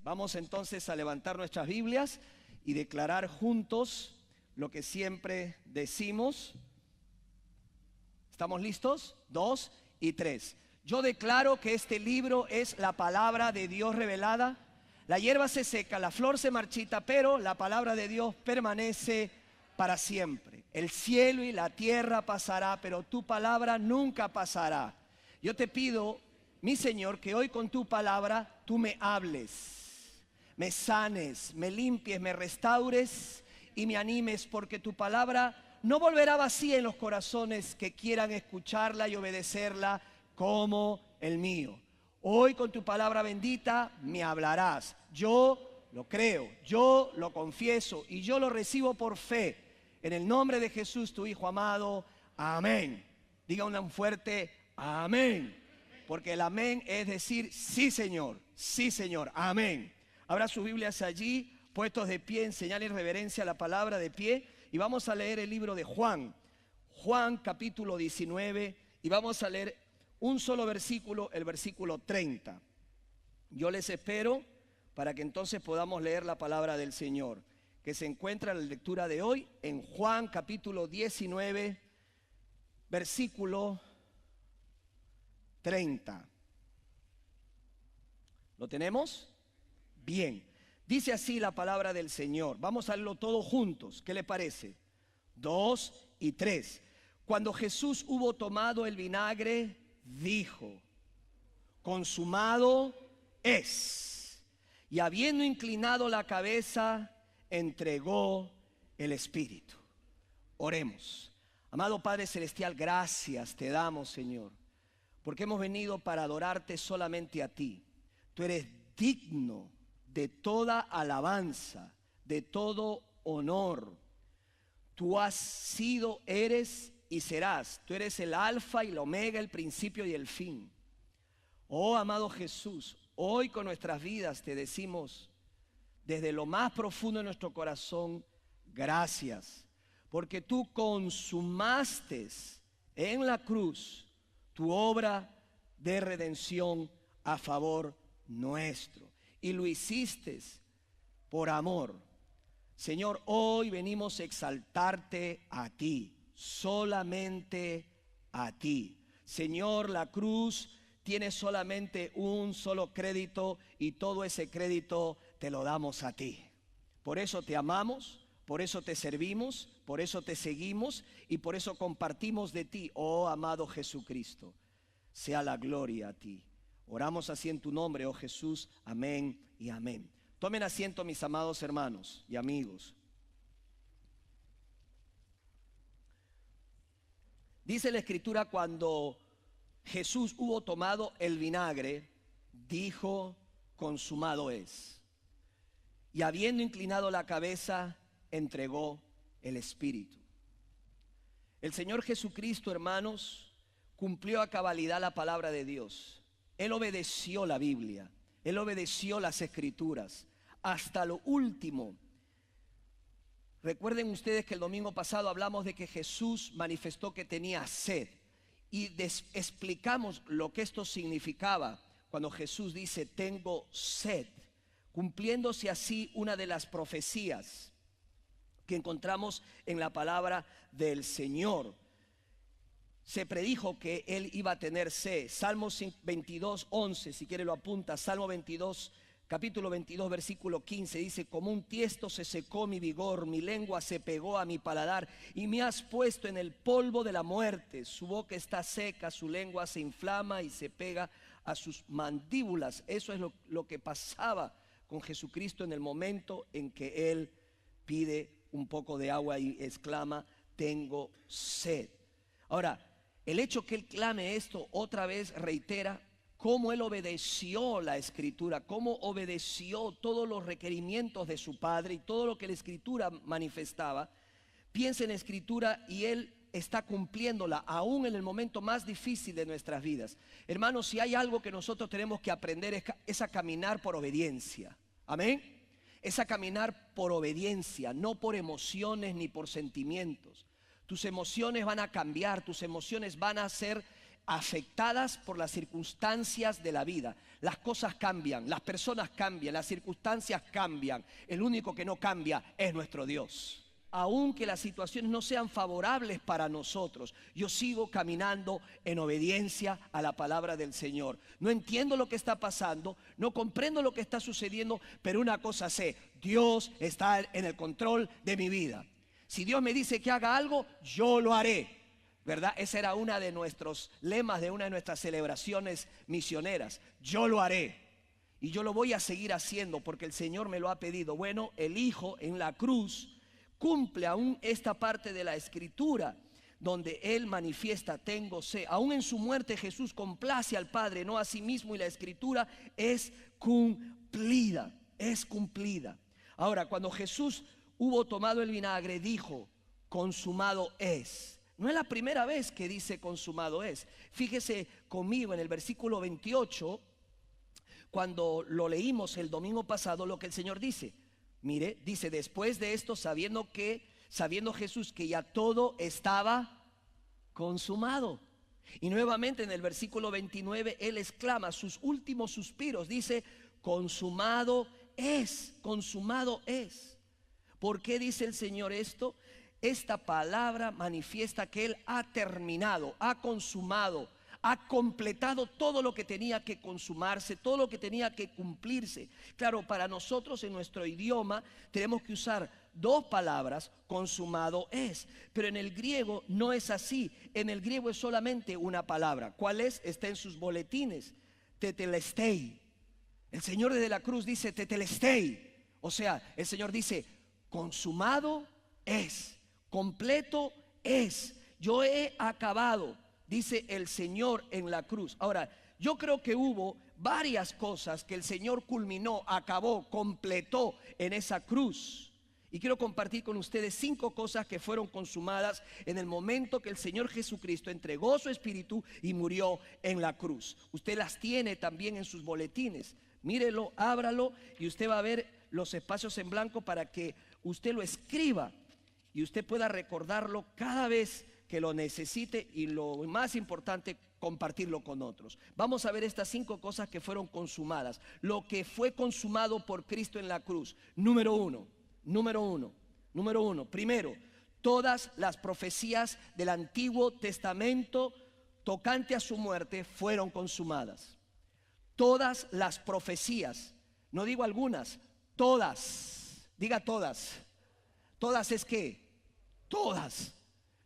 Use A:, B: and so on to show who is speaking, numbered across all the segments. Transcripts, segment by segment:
A: Vamos entonces a levantar nuestras Biblias y declarar juntos lo que siempre decimos. ¿Estamos listos? 2 y 3. Yo declaro que este libro es la palabra de Dios revelada. La hierba se seca, la flor se marchita, pero la palabra de Dios permanece para siempre. El cielo y la tierra pasará, pero tu palabra nunca pasará. Yo te pido, mi Señor, que hoy con tu palabra tú me hables, me sanes, me limpies, me restaures y me animes, porque tu palabra no volverá vacía en los corazones que quieran escucharla y obedecerla como el mío. Hoy con tu palabra bendita me hablarás. Yo lo creo, yo lo confieso y yo lo recibo por fe. En el nombre de Jesús, tu Hijo amado. Amén. Diga un fuerte amén. Porque el amén es decir, sí Señor, amén. Abra sus Biblias allí, puestos de pie en señal y reverencia a la palabra de pie. Y vamos a leer el libro de Juan. Juan capítulo 19 y vamos a leer un solo versículo, el versículo 30. Yo les espero para que entonces podamos leer la palabra del Señor, que se encuentra en la lectura de hoy en Juan capítulo 19, versículo 30. ¿Lo tenemos? Bien. Dice así la palabra del Señor. Vamos a leerlo todos juntos. ¿Qué le parece? 2 y 3. Cuando Jesús hubo tomado el vinagre, dijo: consumado es. Y habiendo inclinado la cabeza, entregó el Espíritu. Oremos. Amado Padre Celestial, gracias te damos, Señor, porque hemos venido para adorarte solamente a ti. Tú eres digno de toda alabanza, de todo honor. Tú has sido, eres y serás. Tú eres el alfa y el omega, el principio y el fin. Oh amado Jesús, hoy con nuestras vidas te decimos desde lo más profundo de nuestro corazón, gracias, porque tú consumaste en la cruz tu obra de redención a favor nuestro, y lo hiciste por amor. Señor, hoy venimos a exaltarte a ti, solamente a ti. Señor, la cruz tiene solamente un solo crédito y todo ese crédito te lo damos a ti. Por eso te amamos, por eso te servimos, por eso te seguimos y por eso compartimos de ti, oh amado Jesucristo. Sea la gloria a ti. Oramos así en tu nombre, oh Jesús. Amén y amén. Tomen asiento, mis amados hermanos y amigos. Dice la Escritura, cuando Jesús hubo tomado el vinagre, dijo: consumado es. Y habiendo inclinado la cabeza, entregó el Espíritu. El Señor Jesucristo, hermanos, cumplió a cabalidad la palabra de Dios. Él obedeció la Biblia, Él obedeció las Escrituras hasta lo último. Recuerden ustedes que el domingo pasado hablamos de que Jesús manifestó que tenía sed y explicamos lo que esto significaba cuando Jesús dice: tengo sed, cumpliéndose así una de las profecías que encontramos en la palabra del Señor. Se predijo que él iba a tener sed. Salmo 22, 11, si quiere lo apunta. Salmo 22, capítulo 22, versículo 15, dice: como un tiesto se secó mi vigor, mi lengua se pegó a mi paladar, y me has puesto en el polvo de la muerte. Su boca está seca, su lengua se inflama y se pega a sus mandíbulas. Eso es lo que pasaba con Jesucristo en el momento en que él pide un poco de agua y exclama: tengo sed. Ahora, el hecho que él clame esto otra vez reitera cómo él obedeció la Escritura, cómo obedeció todos los requerimientos de su Padre y todo lo que la Escritura manifestaba. Piensa en la Escritura y él está cumpliéndola aún en el momento más difícil de nuestras vidas. Hermanos, si hay algo que nosotros tenemos que aprender es a caminar por obediencia. Amén. Es a caminar por obediencia, no por emociones ni por sentimientos. Tus emociones van a cambiar, tus emociones van a ser afectadas por las circunstancias de la vida. Las cosas cambian, las personas cambian, las circunstancias cambian. El único que no cambia es nuestro Dios. Aunque las situaciones no sean favorables para nosotros, yo sigo caminando en obediencia a la palabra del Señor. No entiendo lo que está pasando, no comprendo lo que está sucediendo, pero una cosa sé: Dios está en el control de mi vida. Si Dios me dice que haga algo, yo lo haré, ¿verdad? Ese era uno de nuestros lemas de una de nuestras celebraciones misioneras. Yo lo haré y yo lo voy a seguir haciendo porque el Señor me lo ha pedido. Bueno, el Hijo en la cruz cumple aún esta parte de la Escritura donde Él manifiesta: tengo sed. Aún en su muerte Jesús complace al Padre, no a sí mismo, y la Escritura es cumplida, es cumplida. Ahora, cuando Jesús hubo tomado el vinagre, dijo: consumado es. No es la primera vez que dice consumado es. Fíjese conmigo en el versículo 28, cuando lo leímos el domingo pasado, lo que el Señor dice. Mire, dice: después de esto, sabiendo Jesús que ya todo estaba consumado. Y nuevamente en el versículo 29, Él exclama sus últimos suspiros, dice: consumado es, consumado es. ¿Por qué dice el Señor esto? Esta palabra manifiesta que Él ha terminado, ha consumado, ha completado todo lo que tenía que consumarse, todo lo que tenía que cumplirse. Claro, para nosotros en nuestro idioma tenemos que usar dos palabras: consumado es. Pero en el griego no es así. En el griego es solamente una palabra. ¿Cuál es? Está en sus boletines: tetelestei. El Señor desde la cruz dice tetelestei. O sea, el Señor dice: consumado es, completo es, yo he acabado, dice el Señor en la cruz. Ahora, yo creo que hubo varias cosas que el Señor culminó, acabó, completó en esa cruz. Y quiero compartir con ustedes 5 cosas que fueron consumadas en el momento que el Señor Jesucristo entregó su espíritu y murió en la cruz. Usted las tiene también en sus boletines. Mírelo, ábralo y usted va a ver los espacios en blanco para que usted lo escriba y usted pueda recordarlo cada vez que lo necesite, y lo más importante, compartirlo con otros. Vamos a ver estas 5 cosas que fueron consumadas. Lo que fue consumado por Cristo en la cruz. Número uno. Primero, todas las profecías del Antiguo Testamento tocante a su muerte fueron consumadas. Todas las profecías, no digo algunas, todas. Diga todas. Todas es que, todas.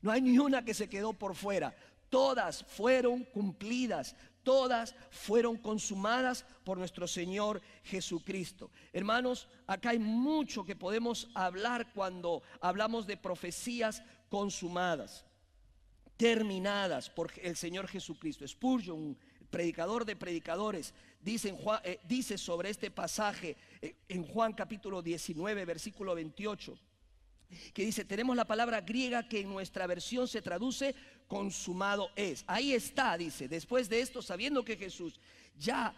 A: No hay ni una que se quedó por fuera. Todas fueron cumplidas, todas fueron consumadas por nuestro Señor Jesucristo. Hermanos, acá hay mucho que podemos hablar cuando hablamos de profecías consumadas, terminadas por el Señor Jesucristo. Spurgeon, un predicador de predicadores, dice sobre este pasaje en Juan capítulo 19, versículo 28. Que dice: tenemos la palabra griega que en nuestra versión se traduce consumado es. Ahí está, dice: después de esto, sabiendo que Jesús ya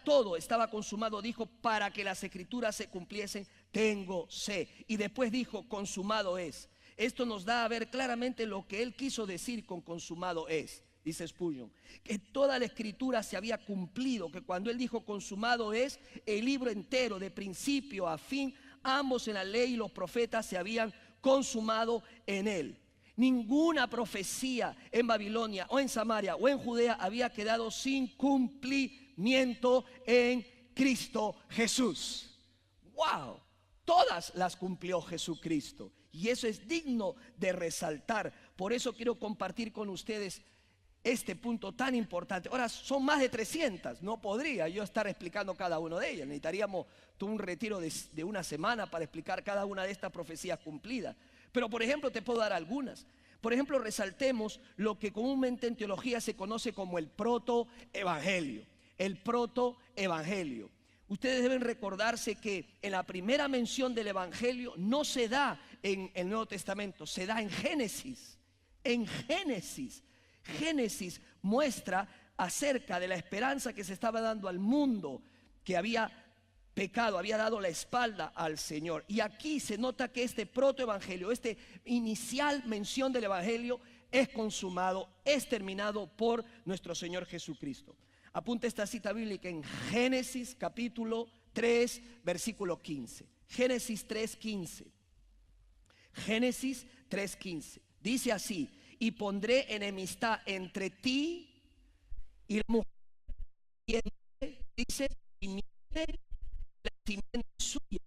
A: todo estaba consumado, dijo: para que las escrituras se cumpliesen, tengo sed. Y después dijo: consumado es. Esto nos da a ver claramente lo que Él quiso decir con consumado es. Dice Spurgeon, que toda la escritura se había cumplido, que cuando Él dijo consumado es, el libro entero, de principio a fin, ambos en la ley y los profetas, se habían consumado en Él. Ninguna profecía en Babilonia o en Samaria o en Judea había quedado sin cumplimiento en Cristo Jesús. ¡Wow! Todas las cumplió Jesucristo, y eso es digno de resaltar. Por eso quiero compartir con ustedes este punto tan importante. Ahora, son más de 300, no podría yo estar explicando cada una de ellas. Necesitaríamos todo un retiro de una semana para explicar cada una de estas profecías cumplidas. Pero por ejemplo, te puedo dar algunas. Por ejemplo, resaltemos lo que comúnmente en teología se conoce como el protoevangelio. El protoevangelio. Ustedes deben recordarse que en la primera mención del evangelio no se da en el Nuevo Testamento, se da en Génesis. En Génesis. Génesis muestra acerca de la esperanza que se estaba dando al mundo que había pecado, había dado la espalda al Señor. Y aquí se nota que este protoevangelio, esta inicial mención del evangelio, es consumado, es terminado por nuestro Señor Jesucristo. Apunta esta cita bíblica en Génesis capítulo 3, versículo 15. Génesis 3:15. Génesis 3:15. Dice así: y pondré enemistad entre ti y la mujer, y dice, simiente, la simiente suya,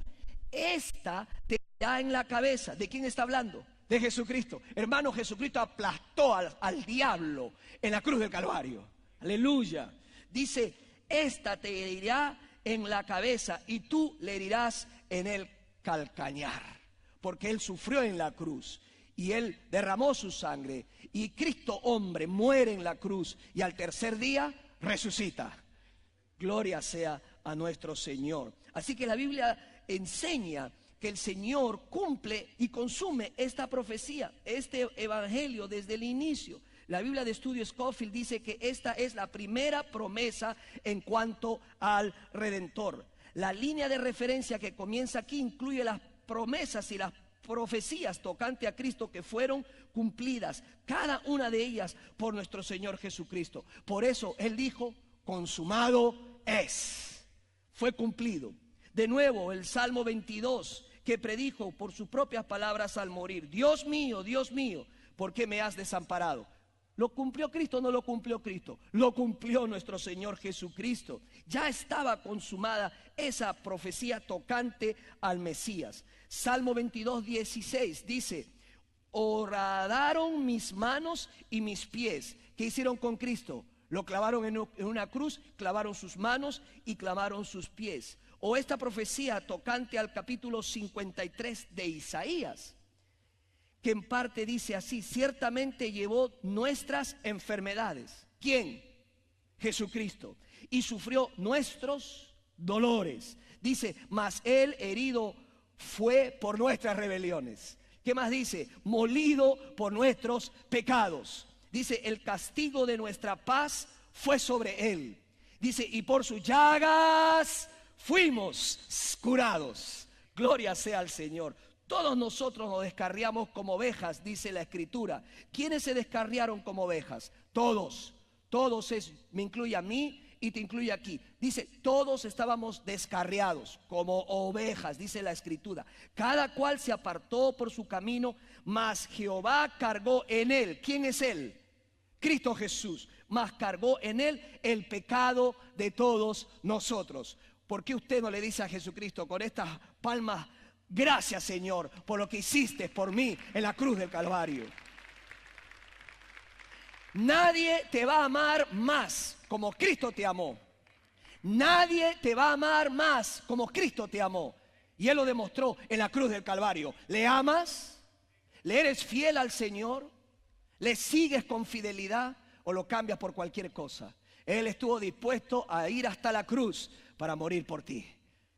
A: esta te da en la cabeza. ¿De quién está hablando? De Jesucristo. Hermano, Jesucristo aplastó al diablo en la cruz del Calvario. Aleluya. Dice, esta te herirá en la cabeza y tú le herirás en el calcañar, porque Él sufrió en la cruz y Él derramó su sangre, y Cristo hombre muere en la cruz y al tercer día resucita. Gloria sea a nuestro Señor. Así que la Biblia enseña que el Señor cumple y consume esta profecía, este evangelio desde el inicio. La Biblia de Estudio Scofield dice que esta es la primera promesa en cuanto al Redentor. La línea de referencia que comienza aquí incluye las promesas y las profecías tocante a Cristo que fueron cumplidas, cada una de ellas por nuestro Señor Jesucristo. Por eso Él dijo, consumado es, fue cumplido. De nuevo el Salmo 22, que predijo por sus propias palabras al morir: Dios mío, ¿por qué me has desamparado? ¿Lo cumplió Cristo o no lo cumplió Cristo? Lo cumplió nuestro Señor Jesucristo. Ya estaba consumada esa profecía tocante al Mesías. Salmo 22:16 dice: horadaron mis manos y mis pies. ¿Qué hicieron con Cristo? Lo clavaron en una cruz, clavaron sus manos y clavaron sus pies. O esta profecía tocante al capítulo 53 de Isaías, que en parte dice así: ciertamente llevó nuestras enfermedades. ¿Quién? Jesucristo. Y sufrió nuestros dolores. Dice, mas Él herido fue por nuestras rebeliones. ¿Qué más dice? Molido por nuestros pecados. Dice, el castigo de nuestra paz fue sobre Él. Dice, y por sus llagas fuimos curados. Gloria sea al Señor. Todos nosotros nos descarriamos como ovejas, dice la Escritura. ¿Quiénes se descarriaron como ovejas? Todos. Todos me incluye a mí y te incluye aquí. Dice, todos estábamos descarriados como ovejas, dice la Escritura. Cada cual se apartó por su camino, mas Jehová cargó en él. ¿Quién es él? Cristo Jesús. Mas cargó en él el pecado de todos nosotros. ¿Por qué usted no le dice a Jesucristo con estas palmas: gracias, Señor, por lo que hiciste por mí en la cruz del Calvario? Nadie te va a amar más como Cristo te amó. Nadie te va a amar más como Cristo te amó. Y Él lo demostró en la cruz del Calvario. ¿Le amas? ¿Le eres fiel al Señor? ¿Le sigues con fidelidad o lo cambias por cualquier cosa? Él estuvo dispuesto a ir hasta la cruz para morir por ti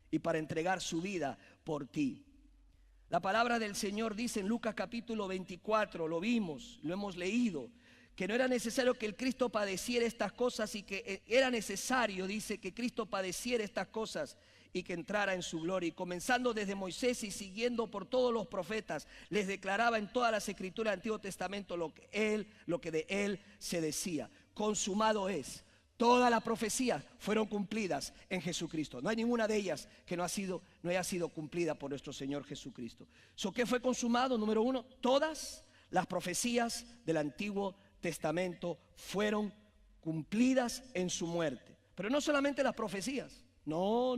A: y para entregar su vida por ti. La palabra del Señor dice en Lucas capítulo 24, lo vimos, lo hemos leído, que no era necesario que el Cristo padeciera estas cosas, y que era necesario, dice, que Cristo padeciera estas cosas y que entrara en su gloria. Y comenzando desde Moisés y siguiendo por todos los profetas, les declaraba en todas las escrituras del Antiguo Testamento lo que de Él se decía. Consumado es. Todas las profecías fueron cumplidas en Jesucristo. No hay ninguna de ellas que no haya sido cumplida por nuestro Señor Jesucristo. ¿Qué fue consumado? Número uno, todas las profecías del Antiguo Testamento fueron cumplidas en su muerte. Pero no solamente las profecías. No.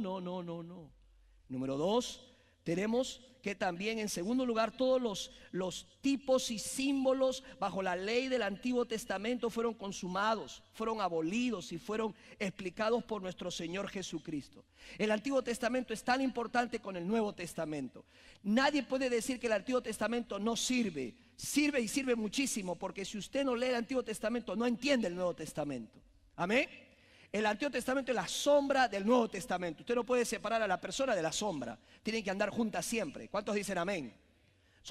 A: Número dos, tenemos que también, en segundo lugar, todos los tipos y símbolos bajo la ley del Antiguo Testamento fueron consumados, fueron abolidos y fueron explicados por nuestro Señor Jesucristo. El Antiguo Testamento es tan importante con el Nuevo Testamento. Nadie puede decir que el Antiguo Testamento no sirve. Sirve y sirve muchísimo, porque si usted no lee el Antiguo Testamento, no entiende el Nuevo Testamento. Amén. El Antiguo Testamento es la sombra del Nuevo Testamento. Usted no puede separar a la persona de la sombra. Tienen que andar juntas siempre. ¿Cuántos dicen amén?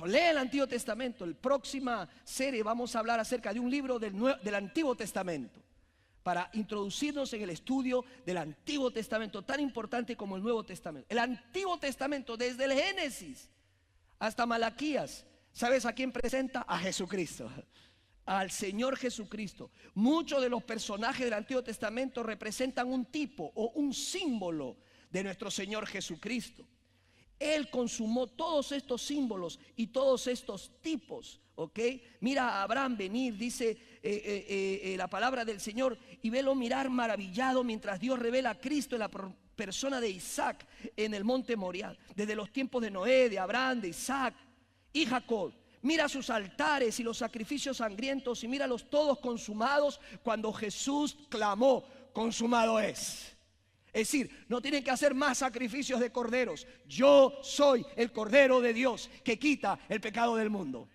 A: Lee el Antiguo Testamento. En la próxima serie vamos a hablar acerca de un libro del Antiguo Testamento, para introducirnos en el estudio del Antiguo Testamento, tan importante como el Nuevo Testamento. El Antiguo Testamento, desde el Génesis hasta Malaquías, ¿sabes a quién presenta? A Jesucristo. al Señor Jesucristo. Muchos de los personajes del Antiguo Testamento representan un tipo o un símbolo de nuestro Señor Jesucristo. Él consumó todos estos símbolos y todos estos tipos, ¿ok? Mira a Abraham venir, dice la palabra del Señor, y velo mirar maravillado mientras Dios revela a Cristo en la persona de Isaac en el monte Moriah. Desde los tiempos de Noé, de Abraham, de Isaac y Jacob. Mira sus altares y los sacrificios sangrientos y míralos todos consumados cuando Jesús clamó, consumado es. Es decir, no tienen que hacer más sacrificios de corderos. Yo soy el Cordero de Dios que quita el pecado del mundo.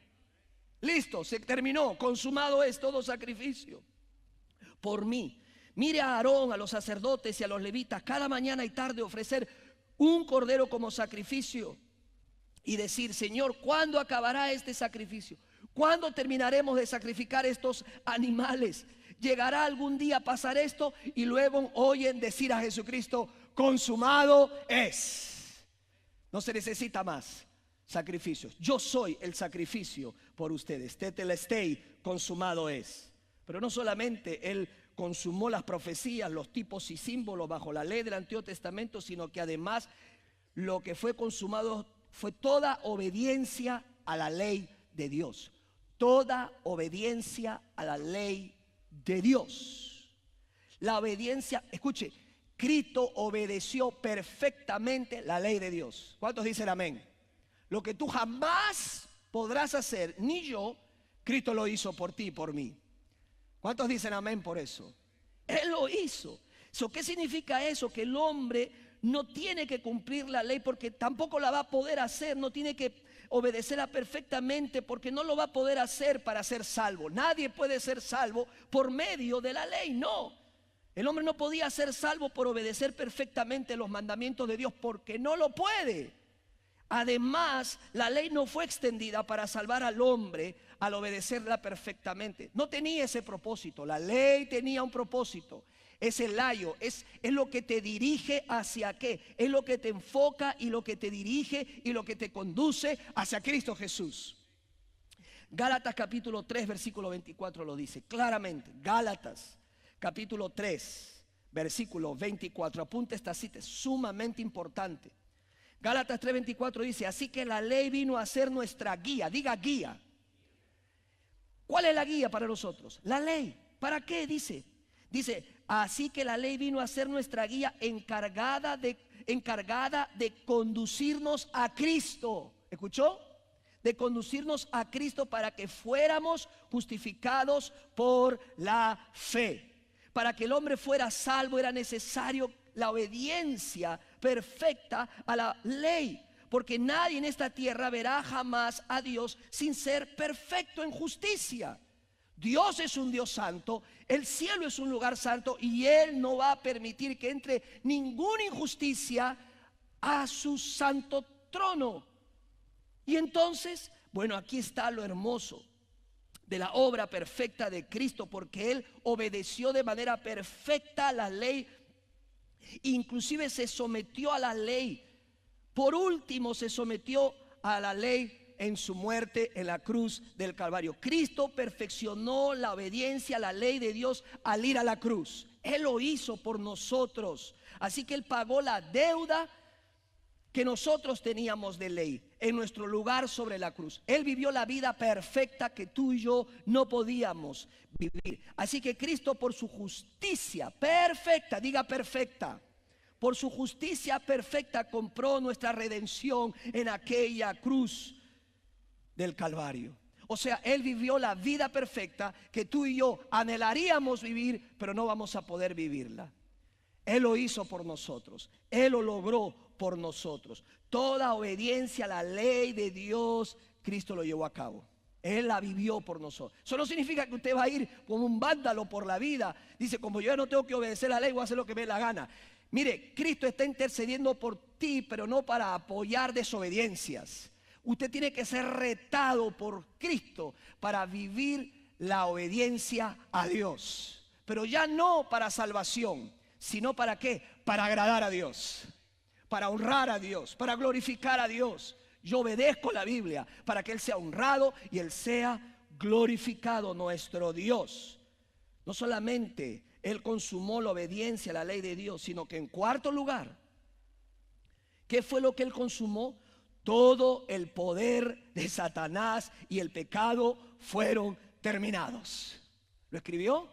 A: Listo, se terminó, consumado es todo sacrificio por mí. Mire a Aarón, a los sacerdotes y a los levitas cada mañana y tarde ofrecer un cordero como sacrificio y decir, Señor, ¿cuándo acabará este sacrificio? ¿Cuándo terminaremos de sacrificar estos animales? ¿Llegará algún día a pasar esto? Y luego oyen decir a Jesucristo, consumado es. No se necesita más sacrificios. Yo soy el sacrificio por ustedes. Tetelestei, consumado es. Pero no solamente Él consumó las profecías, los tipos y símbolos bajo la ley del Antiguo Testamento, sino que además lo que fue consumado fue toda obediencia a la ley de Dios. Toda obediencia a la ley de Dios. La obediencia, escuche, Cristo obedeció perfectamente la ley de Dios. ¿Cuántos dicen amén? Lo que tú jamás podrás hacer, ni yo, Cristo lo hizo por ti y por mí. ¿Cuántos dicen amén por eso? Él lo hizo. ¿Qué significa eso? Que el hombre no tiene que cumplir la ley porque tampoco la va a poder hacer, no tiene que obedecerla perfectamente porque no lo va a poder hacer para ser salvo. Nadie puede ser salvo por medio de la ley, no. El hombre no podía ser salvo por obedecer perfectamente los mandamientos de Dios porque no lo puede. Además, la ley no fue extendida para salvar al hombre al obedecerla perfectamente. No tenía ese propósito. La ley tenía un propósito. Es el layo, es lo que te dirige hacia qué. Es lo que te enfoca y lo que te dirige y lo que te conduce hacia Cristo Jesús. Gálatas capítulo 3 versículo 24 lo dice claramente. Gálatas capítulo 3 versículo 24. Apunta esta cita, es sumamente importante. Gálatas 3:24 dice, así que la ley vino a ser nuestra guía. Diga guía. ¿Cuál es la guía para nosotros? La ley. ¿Para qué? Dice, así que la ley vino a ser nuestra guía encargada de conducirnos a Cristo. ¿Escuchó? De conducirnos a Cristo para que fuéramos justificados por la fe. Para que el hombre fuera salvo era necesario la obediencia perfecta a la ley, porque nadie en esta tierra verá jamás a Dios sin ser perfecto en justicia. Dios es un Dios santo, el cielo es un lugar santo y Él no va a permitir que entre ninguna injusticia a su santo trono. Y entonces, bueno, aquí está lo hermoso de la obra perfecta de Cristo, porque Él obedeció de manera perfecta a la ley. Inclusive se sometió a la ley. Por último se sometió a la ley en su muerte en la cruz del Calvario. Cristo perfeccionó la obediencia a la ley de Dios al ir a la cruz. Él lo hizo por nosotros. Así que Él pagó la deuda que nosotros teníamos de ley en nuestro lugar sobre la cruz. Él vivió la vida perfecta que tú y yo no podíamos vivir. Así que Cristo, por su justicia perfecta, diga perfecta, por su justicia perfecta compró nuestra redención en aquella cruz del Calvario. O sea, Él vivió la vida perfecta que tú y yo anhelaríamos vivir, pero no vamos a poder vivirla. Él lo hizo por nosotros. Él lo logró por nosotros. Toda obediencia a la ley de Dios, Cristo lo llevó a cabo. Él la vivió por nosotros. Eso no significa que usted va a ir como un vándalo por la vida. Dice, como yo ya no tengo que obedecer la ley, voy a hacer lo que me dé la gana. Mire, Cristo está intercediendo por ti, pero no para apoyar desobediencias. Usted tiene que ser retado por Cristo para vivir la obediencia a Dios. Pero ya no para salvación, sino para ¿qué? Para agradar a Dios, para honrar a Dios, para glorificar a Dios. Yo obedezco la Biblia para que Él sea honrado y Él sea glorificado nuestro Dios. No solamente Él consumó la obediencia a la ley de Dios, sino que en cuarto lugar, ¿qué fue lo que Él consumó? Todo el poder de Satanás y el pecado fueron terminados. ¿Lo escribió?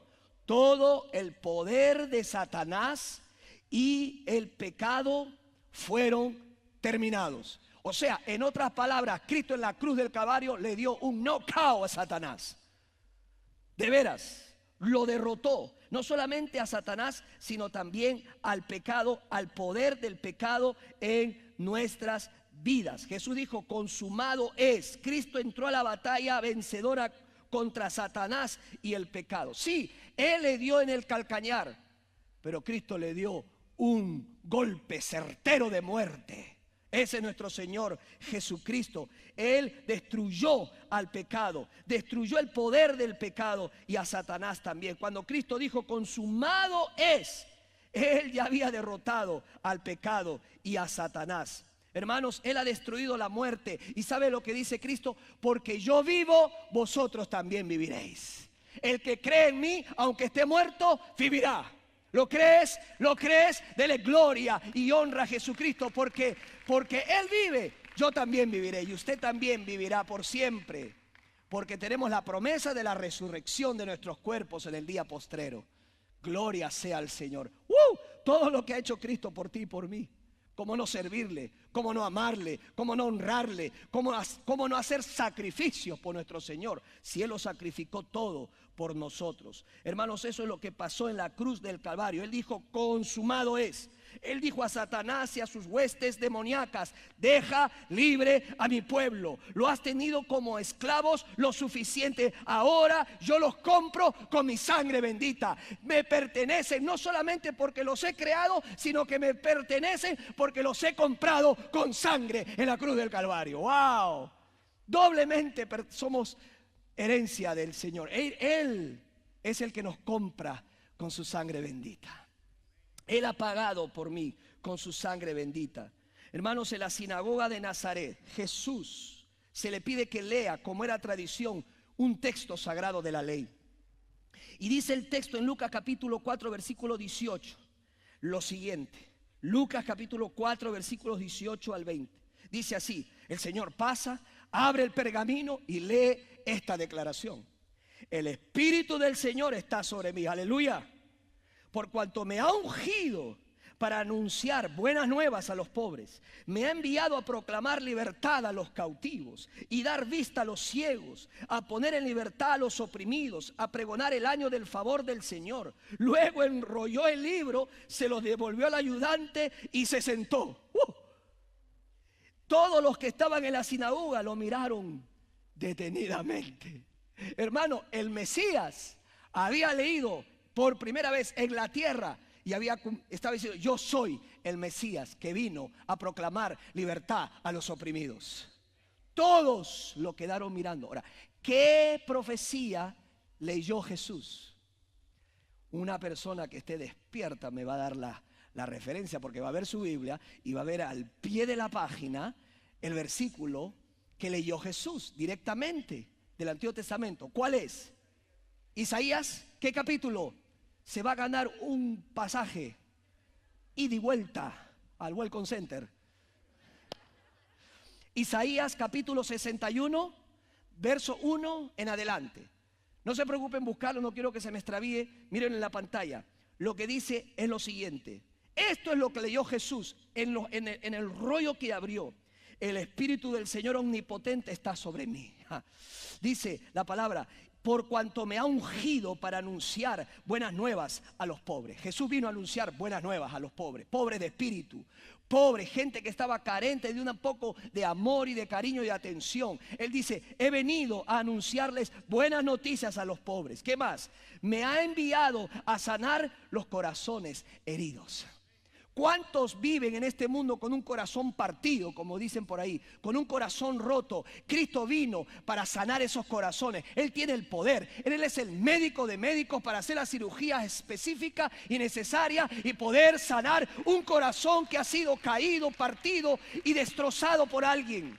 A: Todo el poder de Satanás y el pecado fueron terminados. O sea, en otras palabras, Cristo en la cruz del Calvario le dio un knockout a Satanás. De veras, lo derrotó. No solamente a Satanás, sino también al pecado, al poder del pecado en nuestras vidas. Jesús dijo, consumado es. Cristo entró a la batalla vencedora contra Satanás y el pecado. Sí, Él le dio en el calcañar, pero Cristo le dio un golpe certero de muerte. Ese es nuestro Señor Jesucristo. Él destruyó al pecado, destruyó el poder del pecado y a Satanás también. Cuando Cristo dijo consumado es, Él ya había derrotado al pecado y a Satanás. Hermanos, Él ha destruido la muerte. ¿Y sabe lo que dice Cristo? Porque yo vivo, vosotros también viviréis. El que cree en mí, aunque esté muerto, vivirá. ¿Lo crees? ¿Lo crees? Dele gloria y honra a Jesucristo, porque Él vive, yo también viviré y usted también vivirá por siempre, porque tenemos la promesa de la resurrección de nuestros cuerpos en el día postrero. Gloria sea al Señor. Todo lo que ha hecho Cristo por ti y por mí. ¿Cómo no servirle? ¿Cómo no amarle? ¿Cómo no honrarle? ¿Cómo no hacer sacrificios por nuestro Señor? Si Él lo sacrificó todo por nosotros. Hermanos, eso es lo que pasó en la cruz del Calvario. Él dijo, consumado es. Él dijo a Satanás y a sus huestes demoníacas, deja libre a mi pueblo. Lo has tenido como esclavos lo suficiente. Ahora yo los compro con mi sangre bendita. Me pertenecen no solamente porque los he creado, sino que me pertenecen porque los he comprado con sangre en la cruz del Calvario. ¡Wow! Doblemente somos herencia del Señor. Él es el que nos compra con su sangre bendita. Él ha pagado por mí con su sangre bendita. Hermanos, en la sinagoga de Nazaret, Jesús se le pide que lea, como era tradición, un texto sagrado de la ley. Y dice el texto en Lucas capítulo 4, versículo 18, lo siguiente. Lucas capítulo 4, versículos 18 al 20. Dice así, el Señor pasa, abre el pergamino y lee esta declaración. El Espíritu del Señor está sobre mí, aleluya. Por cuanto me ha ungido para anunciar buenas nuevas a los pobres, me ha enviado a proclamar libertad a los cautivos y dar vista a los ciegos, a poner en libertad a los oprimidos, a pregonar el año del favor del Señor. Luego enrolló el libro, se lo devolvió al ayudante y se sentó. Todos los que estaban en la sinagoga lo miraron detenidamente. Hermano, el Mesías había leído por primera vez en la tierra y estaba diciendo, yo soy el Mesías que vino a proclamar libertad a los oprimidos. Todos lo quedaron mirando. Ahora, ¿qué profecía leyó Jesús? Una persona que esté despierta me va a dar la referencia, porque va a ver su Biblia y va a ver al pie de la página el versículo que leyó Jesús directamente del Antiguo Testamento. ¿Cuál es? Isaías, ¿qué capítulo? Se va a ganar un pasaje ida y vuelta al Welcome Center. Isaías capítulo 61, verso 1 en adelante. No se preocupen buscarlo, no quiero que se me extravíe. Miren en la pantalla. Lo que dice es lo siguiente. Esto es lo que leyó Jesús en el rollo que abrió. El Espíritu del Señor omnipotente está sobre mí. Dice la palabra, por cuanto me ha ungido para anunciar buenas nuevas a los pobres. Jesús vino a anunciar buenas nuevas a los pobres, pobres de espíritu, pobres, gente que estaba carente de un poco de amor y de cariño y de atención. Él dice, he venido a anunciarles buenas noticias a los pobres. ¿Qué más? Me ha enviado a sanar los corazones heridos. ¿Cuántos viven en este mundo con un corazón partido, como dicen por ahí, con un corazón roto? Cristo vino para sanar esos corazones. Él tiene el poder. Él es el médico de médicos para hacer la cirugía específica y necesaria y poder sanar un corazón que ha sido caído, partido y destrozado por alguien.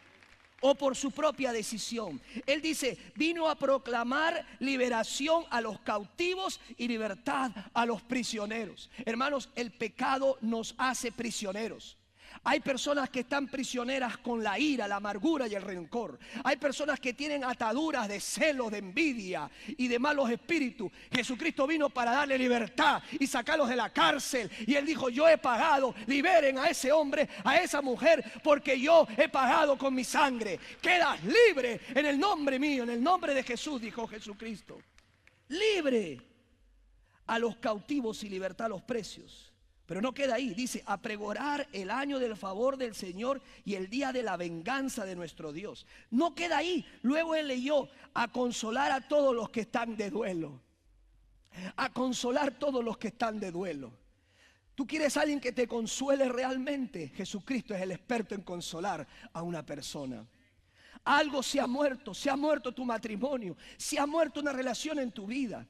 A: o por su propia decisión. Él dice, vino a proclamar liberación a los cautivos y libertad a los prisioneros. Hermanos, el pecado nos hace prisioneros. Hay personas que están prisioneras con la ira, la amargura y el rencor. Hay personas que tienen ataduras de celos, de envidia y de malos espíritus. Jesucristo vino para darle libertad y sacarlos de la cárcel. Y Él dijo, yo he pagado, liberen a ese hombre, a esa mujer, porque yo he pagado con mi sangre. Quedas libre en el nombre mío, en el nombre de Jesús, dijo Jesucristo. Libre a los cautivos y libertad a los precios. Pero no queda ahí, dice, a pregonar el año del favor del Señor y el día de la venganza de nuestro Dios. No queda ahí. Luego Él leyó, a consolar a todos los que están de duelo. A consolar a todos los que están de duelo. ¿Tú quieres a alguien que te consuele realmente? Jesucristo es el experto en consolar a una persona. Algo se ha muerto tu matrimonio, se ha muerto una relación en tu vida.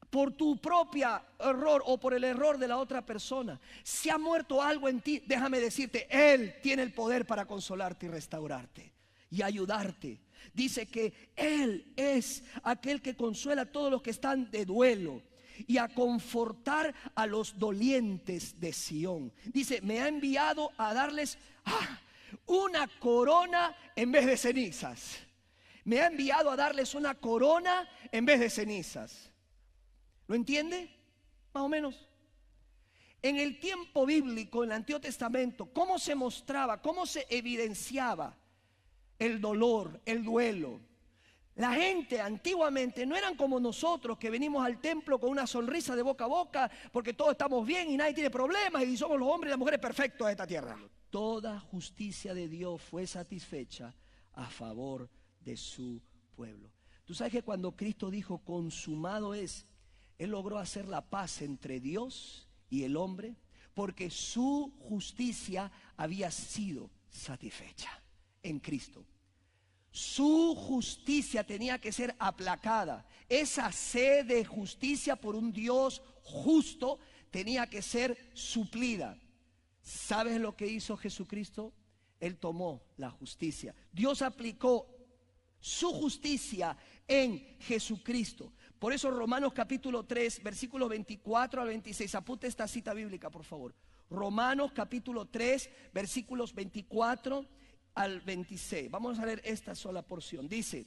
A: Por tu propio error o por el error de la otra persona, si ha muerto algo en ti, déjame decirte, Él tiene el poder para consolarte y restaurarte y ayudarte. Dice que Él es aquel que consuela a todos los que están de duelo y a confortar a los dolientes de Sión. Dice, me ha enviado a darles una corona en vez de cenizas. Me ha enviado a darles una corona en vez de cenizas. ¿Lo entiende? Más o menos. En el tiempo bíblico, en el Antiguo Testamento, ¿cómo se mostraba, cómo se evidenciaba el dolor, el duelo? La gente antiguamente no eran como nosotros, que venimos al templo con una sonrisa de boca a boca porque todos estamos bien y nadie tiene problemas y somos los hombres y las mujeres perfectos de esta tierra. Toda justicia de Dios fue satisfecha a favor de su pueblo. Tú sabes que cuando Cristo dijo consumado es, Él logró hacer la paz entre Dios y el hombre, porque su justicia había sido satisfecha en Cristo. Su justicia tenía que ser aplacada. Esa sed de justicia por un Dios justo tenía que ser suplida. ¿Sabes lo que hizo Jesucristo? Él tomó la justicia. Dios aplicó su justicia en Jesucristo. Por eso Romanos capítulo 3, versículos 24 al 26. Apunte esta cita bíblica, por favor. Romanos capítulo 3, versículos 24 al 26. Vamos a leer esta sola porción. Dice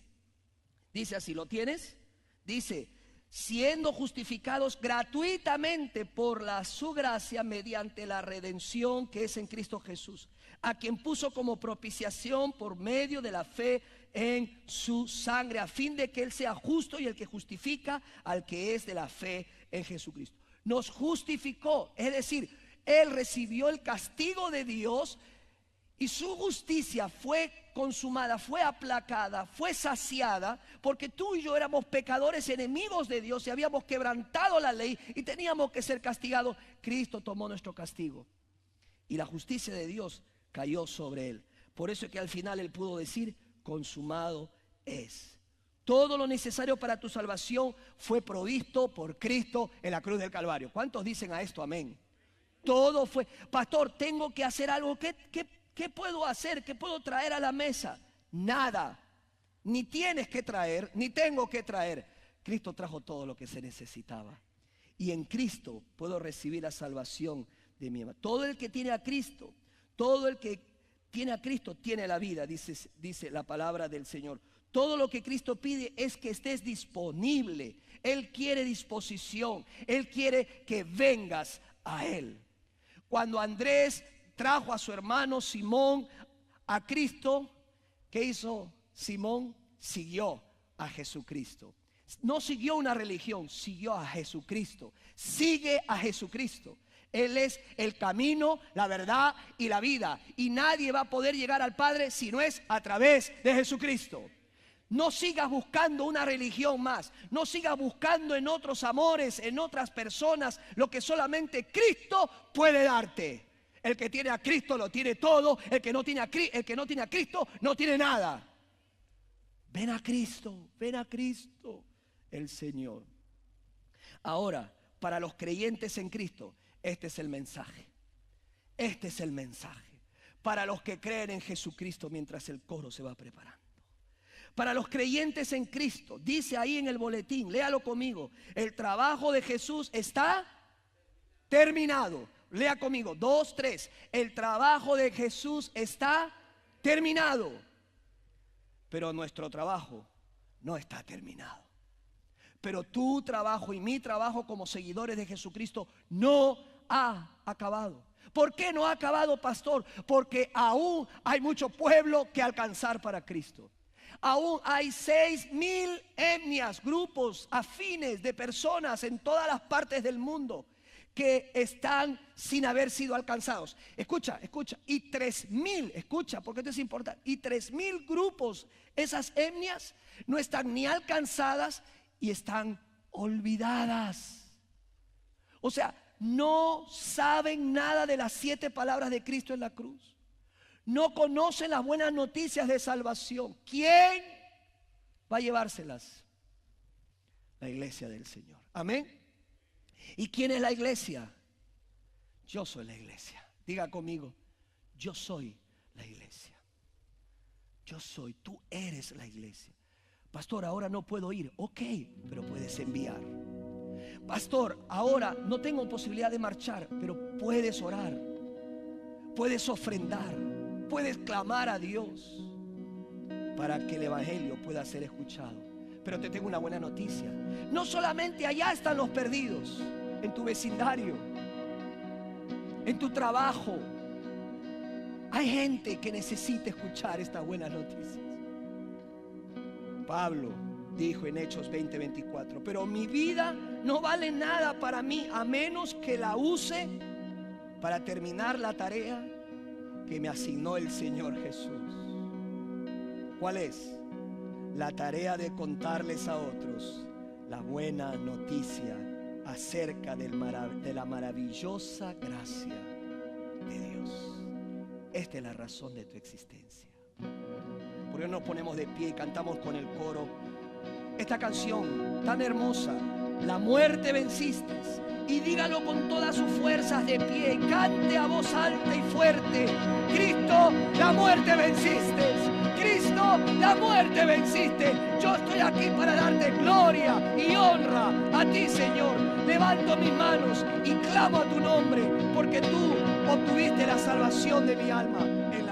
A: así, ¿lo tienes? Dice, siendo justificados gratuitamente por su gracia mediante la redención que es en Cristo Jesús, a quien puso como propiciación por medio de la fe en su sangre, a fin de que Él sea justo y el que justifica al que es de la fe en Jesucristo. Nos justificó, es decir, Él recibió el castigo de Dios y su justicia fue consumada, fue aplacada, fue saciada, porque tú y yo éramos pecadores, enemigos de Dios y habíamos quebrantado la ley y teníamos que ser castigados. Cristo tomó nuestro castigo y la justicia de Dios cayó sobre Él. Por eso es que al final Él pudo decir, consumado es. Todo lo necesario para tu salvación fue provisto por Cristo en la cruz del Calvario. ¿Cuántos dicen a esto amén? Todo fue. Pastor, tengo que hacer algo. ¿Qué puedo hacer? ¿Qué puedo traer a la mesa? Nada. Ni tienes que traer, ni tengo que traer. Cristo trajo todo lo que se necesitaba. Y en Cristo puedo recibir la salvación de mi alma. Todo el que tiene a Cristo, todo el que tiene a Cristo tiene la vida, dice la palabra del Señor. Todo lo que Cristo pide es que estés disponible. Él quiere disposición. Él quiere que vengas a Él. Cuando Andrés trajo a su hermano Simón a Cristo, ¿qué hizo Simón? Siguió a Jesucristo. No siguió una religión, siguió a Jesucristo. Sigue a Jesucristo. Él es el camino, la verdad y la vida. Y nadie va a poder llegar al Padre si no es a través de Jesucristo. No sigas buscando una religión más. No sigas buscando en otros amores, en otras personas, lo que solamente Cristo puede darte. El que tiene a Cristo lo tiene todo. El que no tiene a Cristo no tiene nada. Ven a Cristo el Señor. Ahora, para los creyentes en Cristo, este es el mensaje. Este es el mensaje. para los que creen en Jesucristo, mientras el coro se va preparando. Para los creyentes en Cristo, dice ahí en el boletín, léalo conmigo, el trabajo de Jesús está terminado. Lea conmigo, 2, 3. El trabajo de Jesús está terminado. Pero nuestro trabajo no está terminado. Pero tu trabajo y mi trabajo como seguidores de Jesucristo no ha acabado. ¿Por qué no ha acabado, pastor? Porque aún hay mucho pueblo que alcanzar para Cristo. Aún hay 6,000 etnias, grupos afines de personas en todas las partes del mundo que están sin haber sido alcanzados. Escucha, escucha. Y 3,000, escucha, porque esto es importante. Y 3,000 grupos, esas etnias, no están ni alcanzadas y están olvidadas. O sea, no saben nada de las 7 palabras de Cristo en la cruz. No conocen las buenas noticias de salvación. ¿Quién va a llevárselas? La iglesia del Señor. Amén. ¿Y quién es la iglesia? Yo soy la iglesia. Diga conmigo, yo soy la iglesia. Yo soy, tú eres la iglesia. Pastor, ahora no puedo ir. Ok, pero puedes enviar. Pastor, ahora no tengo posibilidad de marchar, pero puedes orar. Puedes ofrendar. Puedes clamar a Dios para que el evangelio pueda ser escuchado. Pero te tengo una buena noticia. No solamente allá están los perdidos, en tu vecindario, en tu trabajo. Hay gente que necesita escuchar estas buenas noticias. Pablo dijo en Hechos 20:24, pero mi vida no vale nada para mí a menos que la use para terminar la tarea que me asignó el Señor Jesús. ¿Cuál es? La tarea de contarles a otros la buena noticia acerca de la maravillosa gracia de Dios. Esta es la razón de tu existencia. Por eso nos ponemos de pie y cantamos con el coro esta canción tan hermosa, La muerte venciste. Y dígalo con todas sus fuerzas de pie. Cante a voz alta y fuerte: Cristo, la muerte venciste. Cristo, la muerte venciste. Yo estoy aquí para darte gloria y honra a ti, Señor. Levanto mis manos y clamo a tu nombre, porque tú obtuviste la salvación de mi alma en la